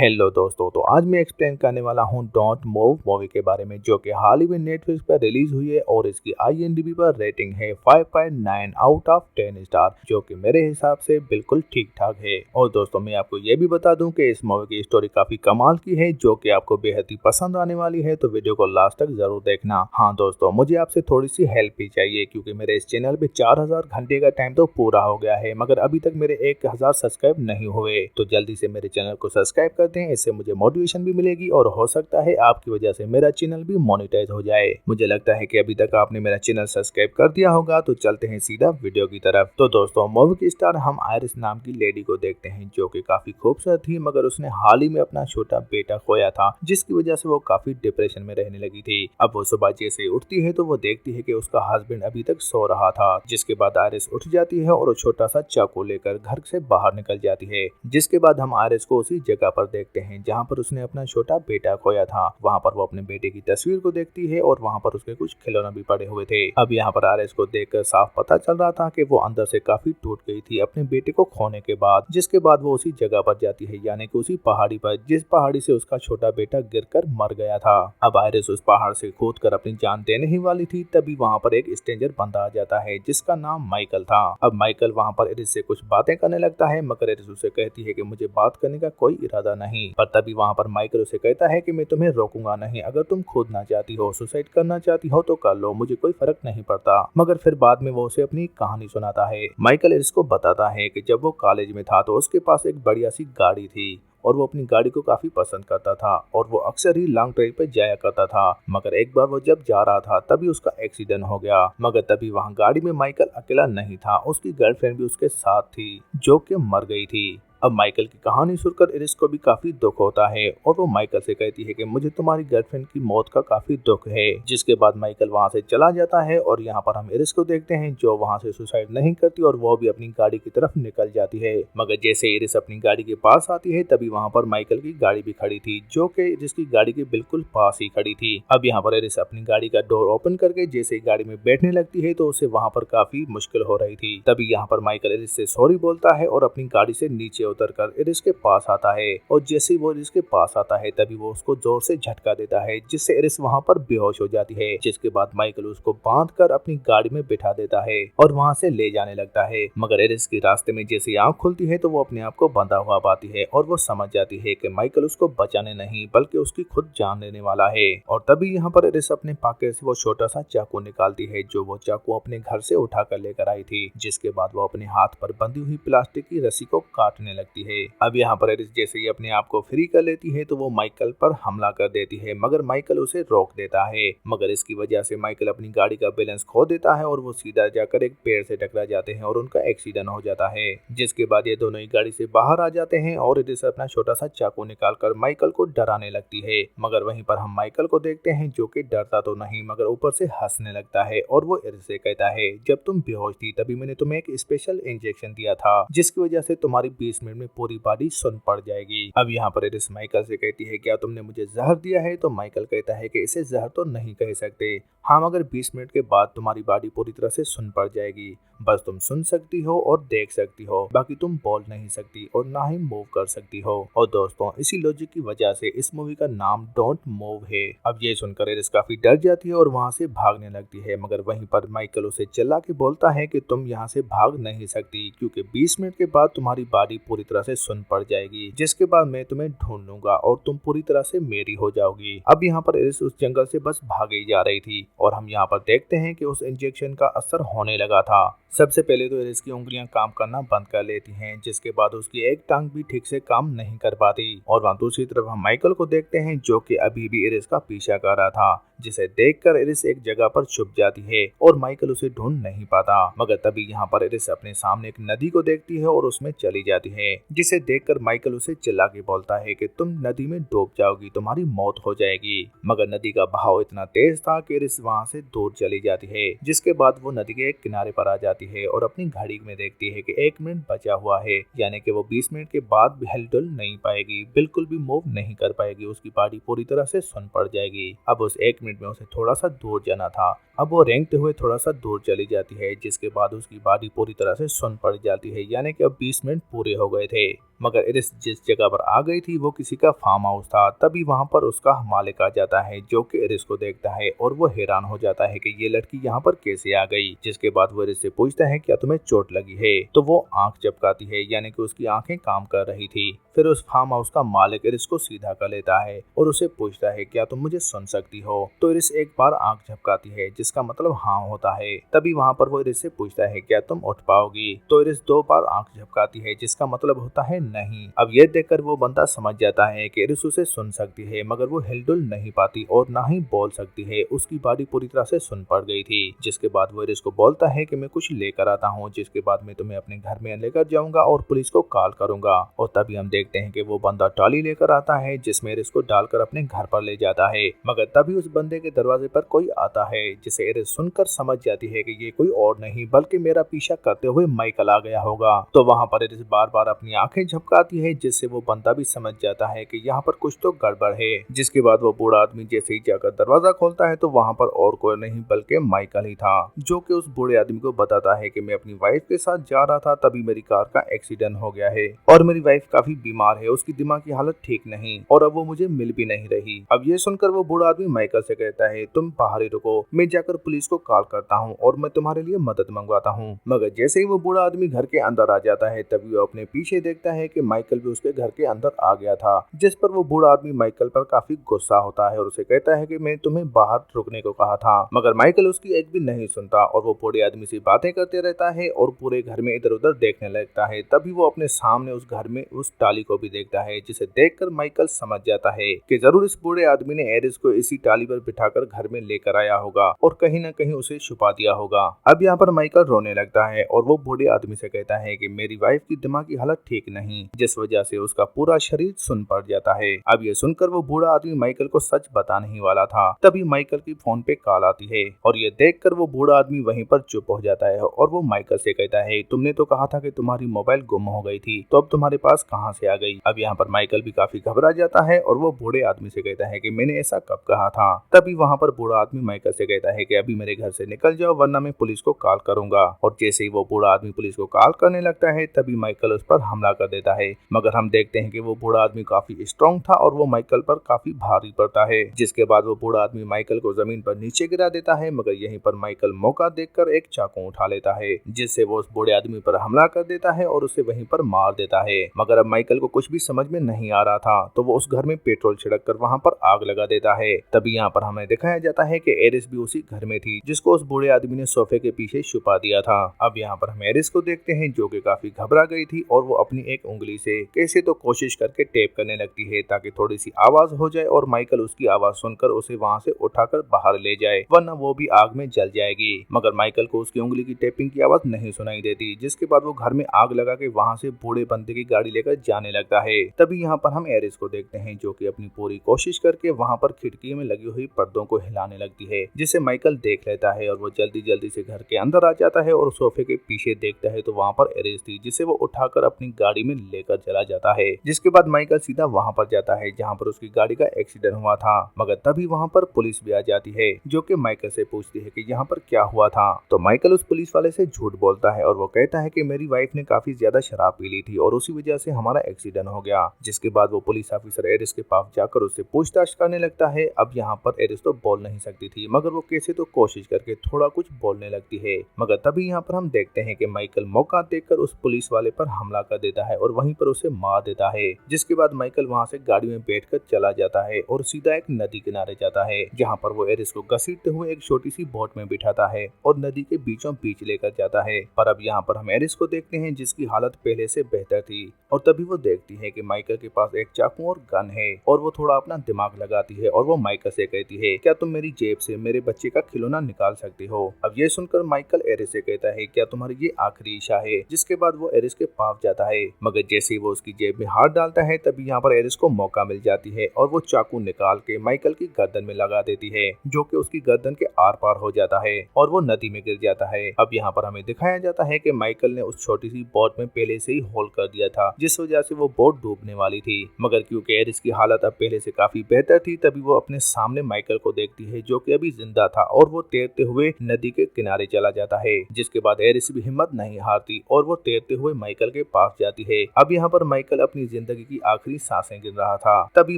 Hello दोस्तों, तो आज मैं एक्सप्लेन करने वाला हूँ डोंट मूव मूवी के बारे में, जो कि हाल ही में नेटफ्लिक्स पर रिलीज हुई है और इसकी IMDb पर रेटिंग है 5.9 आउट ऑफ 10 स्टार, जो कि मेरे हिसाब से बिल्कुल ठीक ठाक है। और दोस्तों, मैं आपको ये भी बता दूं कि इस मूवी की स्टोरी काफी कमाल की है, जो कि आपको बेहद ही पसंद आने वाली है, तो वीडियो को लास्ट तक जरूर देखना। हाँ दोस्तों, मुझे आपसे थोड़ी सी हेल्प भी चाहिए, क्योंकि मेरे इस चैनल पे 4000 घंटे का टाइम तो पूरा हो गया है, मगर अभी तक मेरे 1000 सब्सक्राइब नहीं हुए। तो जल्दी से मेरे चैनल को सब्सक्राइब करते हैं, इससे मुझे मोटिवेशन भी मिलेगी और हो सकता है आपकी वजह से मेरा चैनल भी मोनेटाइज हो जाए। मुझे लगता है कि अभी तक आपने मेरा चैनल सब्सक्राइब कर दिया होगा, तो चलते हैं सीधा वीडियो की तरफ। तो दोस्तों, मूवी की स्टार हम आयरिस नाम की लेडी को देखते हैं, जो कि काफी खूबसूरत थी, मगर उसने हाल ही में अपना छोटा बेटा खोया था, जिसकी वजह से वो काफी डिप्रेशन में रहने लगी थी। अब वो सुबह जैसे उठती है तो वो देखती है कि उसका हस्बैंड अभी तक सो रहा था, जिसके बाद आयरिस उठ जाती है और वो छोटा सा चाकू लेकर घर से बाहर निकल जाती है। जिसके बाद हम आयरिस को उसी जगह पर देखते हैं जहाँ पर उसने अपना छोटा बेटा खोया था। वहाँ पर वो अपने बेटे की तस्वीर को देखती है और वहाँ पर उसके कुछ खिलौने भी पड़े हुए थे। अब यहाँ पर आयरिस को देखकर साफ पता चल रहा था कि वो अंदर से काफी टूट गई थी अपने बेटे को खोने के बाद। जिसके बाद वो उसी जगह पर जाती है, यानी कि उसी पहाड़ी पर, जिस पहाड़ी से उसका छोटा बेटा गिरकर मर गया था। अब आयरिस उस पहाड़ से कूदकर अपनी जान देने ही वाली थी, तभी वहाँ पर एक स्ट्रेंजर बंदा आ जाता है, जिसका नाम माइकल था। अब माइकल वहाँ पर एरिस से कुछ बातें करने लगता है, मगर एरिस उसे कहती है कि मुझे बात करने का कोई इरादा नहीं। पर तभी वहाँ पर माइकल उसे कहता है कि मैं तुम्हें रोकूंगा नहीं, अगर तुम कूदना चाहती हो, सुसाइड करना चाहती हो तो कर लो, मुझे कोई फर्क नहीं पड़ता। मगर फिर बाद में वो उसे अपनी कहानी सुनाता है। माइकल एरिस को बताता है कि जब वो कॉलेज में था तो उसके पास एक बढ़िया सी गाड़ी थी और वो अपनी गाड़ी को काफी पसंद करता था और वो अक्सर ही लॉन्ग ड्राइव पे जाया करता था। मगर एक बार वो जब जा रहा था तभी उसका एक्सीडेंट हो गया। मगर तभी वहाँ गाड़ी में माइकल अकेला नहीं था, उसकी गर्लफ्रेंड भी उसके साथ थी, जो कि मर गई थी। अब माइकल की कहानी सुनकर एरिस को भी काफी दुख होता है और वो माइकल से कहती है कि मुझे तुम्हारी गर्लफ्रेंड की मौत का काफी दुख है। जिसके बाद माइकल वहाँ से चला जाता है और यहाँ पर हम एरिस को देखते हैं, जो वहाँ से सुसाइड नहीं करती और वो भी अपनी गाड़ी की तरफ निकल जाती है। मगर जैसे एरिस अपनी गाड़ी के पास आती है तभी वहाँ पर माइकल की गाड़ी भी खड़ी थी, जो कि एरिस की गाड़ी के बिल्कुल पास ही खड़ी थी। अब यहाँ पर एरिस अपनी गाड़ी का डोर ओपन करके जैसे ही गाड़ी में बैठने लगती है तो उसे वहाँ पर काफी मुश्किल हो रही थी। तभी यहाँ पर माइकल एरिस से सॉरी बोलता है और अपनी गाड़ी से नीचे उतरकर एरिस के पास आता है और जैसे ही वो एरिस के पास आता है तभी वो उसको जोर से झटका देता है, जिससे एरिस वहाँ पर बेहोश हो जाती है। जिसके बाद माइकल उसको बांधकर अपनी गाड़ी में बिठा देता है और वहाँ से ले जाने लगता है। मगर एरिस की रास्ते में जैसे आंख खुलती है तो वो अपने आप को बंधा हुआ पाती है और वो समझ जाती है कि माइकल उसको बचाने नहीं बल्कि उसकी खुद जान लेने वाला है। और तभी यहाँ पर एरिस अपने पॉकेट से वो छोटा सा चाकू निकालती है, जो वो चाकू अपने घर से उठा कर लेकर आई थी। जिसके बाद वो अपने हाथ पर बंधी हुई प्लास्टिक की रस्सी को काटने लगती है। अब यहाँ पर एरिस जैसे ही अपने आप को फ्री कर लेती है तो वो माइकल पर हमला कर देती है, मगर माइकल उसे रोक देता है। मगर इसकी वजह से माइकल अपनी गाड़ी का बैलेंस खो देता है और वो सीधा जाकर एक पेड़ से टकरा जाते हैं और उनका एक्सीडेंट हो जाता है। जिसके बाद ये दोनों ही गाड़ी से बाहर आ जाते हैं और एरिस अपना छोटा सा चाकू निकालकर माइकल को डराने लगती है। मगर वहीं पर हम माइकल को देखते हैं, जो कि डरता तो नहीं मगर ऊपर से हंसने लगता है और वो एरिस से कहता है, जब तुम बेहोश थी तभी मैंने तुम्हें एक स्पेशल इंजेक्शन दिया था, जिसकी वजह से तुम्हारी 20 मिनट में पूरी बॉडी सुन पड़ जाएगी। अब यहाँ पर एरिस माइकल से कहती है, क्या तुमने मुझे जहर दिया है? तो माइकल कहता है कि इसे जहर तो नहीं कह सकते, हाँ मगर 20 मिनट के बाद तुम्हारी बॉडी पूरी तरह से सुन पड़ जाएगी, बस तुम सुन सकती हो और देख सकती हो, बाकी तुम बोल नहीं सकती और ना ही मूव कर सकती हो। और दोस्तों, इसी लॉजिक की वजह से इस मूवी का नाम डोंट मूव है। अब ये सुनकर एरिस काफी डर जाती है और वहाँ से भागने लगती है, मगर वहीं पर माइकल उसे चिल्ला के बोलता है कि तुम यहाँ से भाग नहीं सकती, क्योंकि 20 मिनट के बाद तुम्हारी बॉडी पूरी तरह से सुन पड़ जाएगी, जिसके बाद मैं तुम्हें ढूंढ लूंगा और तुम पूरी तरह से मेरी हो जाओगी। अब यहाँ पर एरिस उस जंगल से बस भागे जा रही थी और हम यहाँ पर देखते हैं कि उस इंजेक्शन का असर होने लगा था। सबसे पहले तो एरिस की उंगलियां काम करना बंद कर लेती हैं, जिसके बाद उसकी एक टांग भी ठीक से काम नहीं कर पाती। और वहाँ दूसरी तरफ हम माइकल को देखते हैं, जो कि अभी भी एरिस का पीछा कर रहा था, जिसे देखकर एरिस एक जगह पर छुप जाती है और माइकल उसे ढूंढ नहीं पाता। मगर तभी यहाँ पर एरिस अपने सामने एक नदी को देखती है और उसमें चली जाती है, जिसे देखकर माइकल उसे चिल्ला के बोलता है कि तुम नदी में डूब जाओगी, तुम्हारी मौत हो जाएगी। मगर नदी का बहाव इतना तेज था कि एरिस वहाँ से दूर चली जाती है, जिसके बाद वो नदी के एक किनारे पर आ जाती जाती है और अपनी घड़ी में देखती है कि 1 मिनट बचा हुआ है, यानी कि वो 20 मिनट के बाद भी हिलडुल नहीं पाएगी, बिल्कुल भी मूव नहीं कर पाएगी, उसकी बॉडी पूरी तरह से सुन पड़ जाएगी। अब उस 1 मिनट में उसे थोड़ा सा दूर जाना था। अब वो रेंगते हुए थोड़ा सा दूर चली जाती है, जिसके बाद उसकी बॉडी पूरी तरह से सुन पड़ जाती है, यानी कि अब 20 मिनट पूरे हो गए थे। मगर इरिस जिस जगह पर आ गई थी वो किसी का फार्म हाउस था। तभी वहां पर उसका मालिक आ जाता है, जो कि इरिस को देखता है और वो हैरान हो जाता है कि ये लड़की यहाँ पर कैसे आ गई। जिसके बाद वो इरिस से पूछता है क्या तुम्हें चोट लगी है, तो वो आंख झपकाती है, यानी कि उसकी आंखें काम कर रही थी। फिर उस फार्म हाउस का मालिक इरिस को सीधा कर लेता है और उसे पूछता है क्या तुम मुझे सुन सकती हो। तो इरिस एक बार आंख झपकाती है, जिसका मतलब हाँ होता है। तभी वहाँ पर वो इरिस से पूछता है क्या तुम उठ पाओगी। तो इरिस 2 बार आंख झपकाती है, जिसका मतलब होता है नहीं। अब ये देखकर वो बंदा समझ जाता है कि इरिस उसे सुन सकती है, मगर वो हिलडुल नहीं पाती और ना ही बोल सकती है, उसकी बॉडी पूरी तरह से सुन पड़ गई थी। जिसके बाद वो इरिस को बोलता है कि मैं कुछ लेकर आता हूँ, जिसके बाद मैं तुम्हें अपने घर में लेकर जाऊंगा और पुलिस को कॉल करूंगा। और तभी हम देखते हैं कि वो बंदा ट्रॉली लेकर आता है, जिसमें इरिस को डालकर अपने घर पर ले जाता है। मगर तभी उस बंदे के दरवाजे पर कोई आता है, जिसे इरिस सुनकर समझ जाती है कि ये कोई और नहीं बल्कि मेरा पीछा करते हुए माइकल आ गया होगा। तो वहाँ पर इरिस बार बार अपनी आंखें झपकाती है, जिससे वो बंदा भी समझ जाता है कि यहाँ पर कुछ तो गड़बड़ है। जिसके बाद वो बूढ़ा आदमी जैसे ही जाकर दरवाजा खोलता है तो वहाँ पर और कोई नहीं बल्कि माइकल ही था, जो कि उस बूढ़े आदमी को बताता है कि मैं अपनी वाइफ के साथ जा रहा था, तभी मेरी कार का एक्सीडेंट हो गया है और मेरी वाइफ काफी बीमार है, उसकी दिमाग की हालत ठीक नहीं और अब वो मुझे मिल भी नहीं रही। अब ये सुनकर वो बूढ़ा आदमी माइकल से कहता है तुम बाहर ही रुको, मैं जाकर पुलिस को कॉल करता हूँ और मैं तुम्हारे लिए मदद मंगवाता हूँ। मगर जैसे ही वो बूढ़ा आदमी घर के अंदर आ जाता है, तभी वो अपने पीछे देखता है कि माइकल भी उसके घर के अंदर आ गया था। जिस पर वो बूढ़ा आदमी माइकल पर काफी गुस्सा होता है और उसे कहता है कि मैं तुम्हें बाहर रुकने को कहा था। मगर माइकल उसकी एक भी नहीं सुनता और वो बूढ़े आदमी से बातें करते रहता है और पूरे घर में इधर उधर देखने लगता है। तभी वो अपने सामने उस घर में उस टाली को भी देखता है, जिसे देखकर माइकल समझ जाता है कि जरूर इस बूढ़े आदमी ने एरिस को इसी टाली पर बिठाकर घर में लेकर आया होगा और कहीं न कहीं उसे छुपा दिया होगा। अब यहाँ पर माइकल रोने लगता है और वो बूढ़े आदमी से कहता है कि मेरी वाइफ की दिमागी हालत ठीक नहीं, जिस वजह से उसका पूरा शरीर सुन पड़ जाता है। अब ये सुनकर वो बूढ़ा आदमी माइकल को सच बताने ही वाला था, तभी माइकल की फोन पे कॉल आती है और ये देखकर वो बूढ़ा आदमी वहीं पर चुप हो जाता है और वो माइकल से कहता है तुमने तो कहा था कि तुम्हारी मोबाइल गुम हो गई थी, तो अब तुम्हारे पास कहां से आ गई। अब यहाँ पर माइकल भी काफी घबरा जाता है और वो बूढ़े आदमी से कहता है कि मैंने ऐसा कब कहा था। तभी वहाँ पर बूढ़ा आदमी माइकल से कहता है कि अभी मेरे घर से निकल जाओ वरना मैं पुलिस को कॉल करूंगा। और जैसे ही वो बूढ़ा आदमी पुलिस को कॉल करने लगता है, तभी माइकल उस पर हमला कर देता है। मगर हम देखते हैं कि वो बूढ़ा आदमी काफी स्ट्रॉन्ग था और वो माइकल पर काफी भारी पड़ता है। जिसके बाद वो बूढ़ा आदमी माइकल को जमीन पर नीचे गिरा देता है, मगर यहीं पर माइकल मौका देखकर एक चाकू उठा लेता है, जिससे वो उस बूढ़े आदमी पर हमला कर देता है और उसे वहीं पर मार देता है। मगर अब माइकल को कुछ भी समझ में नहीं आ रहा था, तो वो उस घर में पेट्रोल छिड़क कर वहाँ पर आग लगा देता है। तभी यहाँ पर हमें दिखाया जाता है कि एरिस भी उसी घर में थी, जिसको उस बूढ़े आदमी ने सोफे के पीछे छुपा दिया था। अब यहाँ पर हम एरिस को देखते हैं, जो कि काफी घबरा गई थी और वो अपनी एक उंगली से कैसे तो कोशिश करके टेप करने लगती है, ताकि थोड़ी सी आवाज हो जाए और माइकल उसकी आवाज सुनकर उसे वहाँ से उठाकर बाहर ले जाए, वरना वो भी आग में जल जाएगी। मगर माइकल को उसकी उंगली की टेपिंग की आवाज नहीं सुनाई देती, जिसके बाद वो घर में आग लगा के वहाँ से बूढ़े बंदे की गाड़ी लेकर जाने लगता है। तभी यहाँ पर हम एरिस को देखते हैं, जो कि अपनी पूरी कोशिश करके वहाँ पर खिड़की में लगी हुई पर्दों को हिलाने लगती है, जिसे माइकल देख लेता है और वो जल्दी जल्दी से घर के अंदर आ जाता है और सोफे के पीछे देखता है तो वहाँ पर एरिस थी, जिसे वो उठाकर अपनी गाड़ी में लेकर चला जाता है। जिसके बाद माइकल सीधा वहाँ पर जाता है जहाँ पर उसकी गाड़ी का एक्सीडेंट हुआ था। मगर तभी वहाँ पर पुलिस भी आ जाती है, जो कि माइकल से पूछती है कि यहाँ पर क्या हुआ था। तो माइकल उस पुलिस वाले से झूठ बोलता है और वो कहता है कि मेरी वाइफ ने काफी ज्यादा शराब पी ली थी और उसी वजह से हमारा एक्सीडेंट हो गया। जिसके बाद वो पुलिस ऑफिसर एरिस के पास जाकर उससे पूछताछ करने लगता है। अब यहाँ पर एरिस तो बोल नहीं सकती थी, मगर वो कैसे तो कोशिश करके थोड़ा कुछ बोलने लगती है। मगर तभी यहाँ पर हम देखते हैं कि माइकल मौका देखकर उस पुलिस वाले पर हमला कर देता है और वहीं पर उसे मार देता है। जिसके बाद माइकल वहाँ से गाड़ी में बैठकर चला जाता है और सीधा एक नदी किनारे जाता है, जहाँ पर वो एरिस को घसीटते हुए एक छोटी सी बोट में बिठाता है और नदी के बीचों बीच लेकर जाता है। पर अब यहाँ पर हम एरिस को देखते हैं, जिसकी हालत पहले से बेहतर थी और तभी वो देखती है कि माइकल के पास एक चाकू और गन है और वो थोड़ा अपना दिमाग लगाती है और वो माइकल से कहती है, क्या तुम मेरी जेब से मेरे बच्चे का खिलौना निकाल सकते हो। अब ये सुनकर माइकल एरिस से कहता है, क्या तुम्हारी ये आखिरी इच्छा है। जिसके बाद वो एरिस के पास जाता है, मगर जैसे ही वो उसकी जेब में हाथ डालता है तभी यहाँ पर एरिस को मौका मिल जाती है और वो चाकू निकाल के माइकल की गर्दन में लगा देती है, जो कि उसकी गर्दन के आर पार हो जाता है और वो नदी में गिर जाता है। अब यहाँ पर हमें दिखाया जाता है कि माइकल ने उस छोटी सी बोट में पहले से ही होल कर दिया था, जिस वजह से वो बोट डूबने वाली थी। मगर क्योंकि एरिस की हालत अब पहले से काफी बेहतर थी, तभी वो अपने सामने माइकल को देखती है जो कि अभी जिंदा था और वो तैरते हुए नदी के किनारे चला जाता है। जिसके बाद एरिस भी हिम्मत नहीं हारती और वो तैरते हुए माइकल के पास जाती है। अब यहाँ पर माइकल अपनी जिंदगी की आखिरी सांसें गिन रहा था, तभी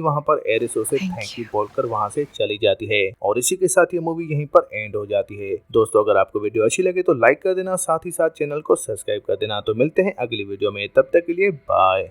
वहाँ पर एरिस उसे थैंक यू बोलकर वहाँ से चली जाती है और इसी के साथ ये मूवी यहीं पर एंड हो जाती है। दोस्तों, अगर आपको वीडियो अच्छी लगे तो लाइक कर देना, साथ ही साथ चैनल को सब्सक्राइब कर देना। तो मिलते हैं अगली वीडियो में, तब तक के लिए बाय।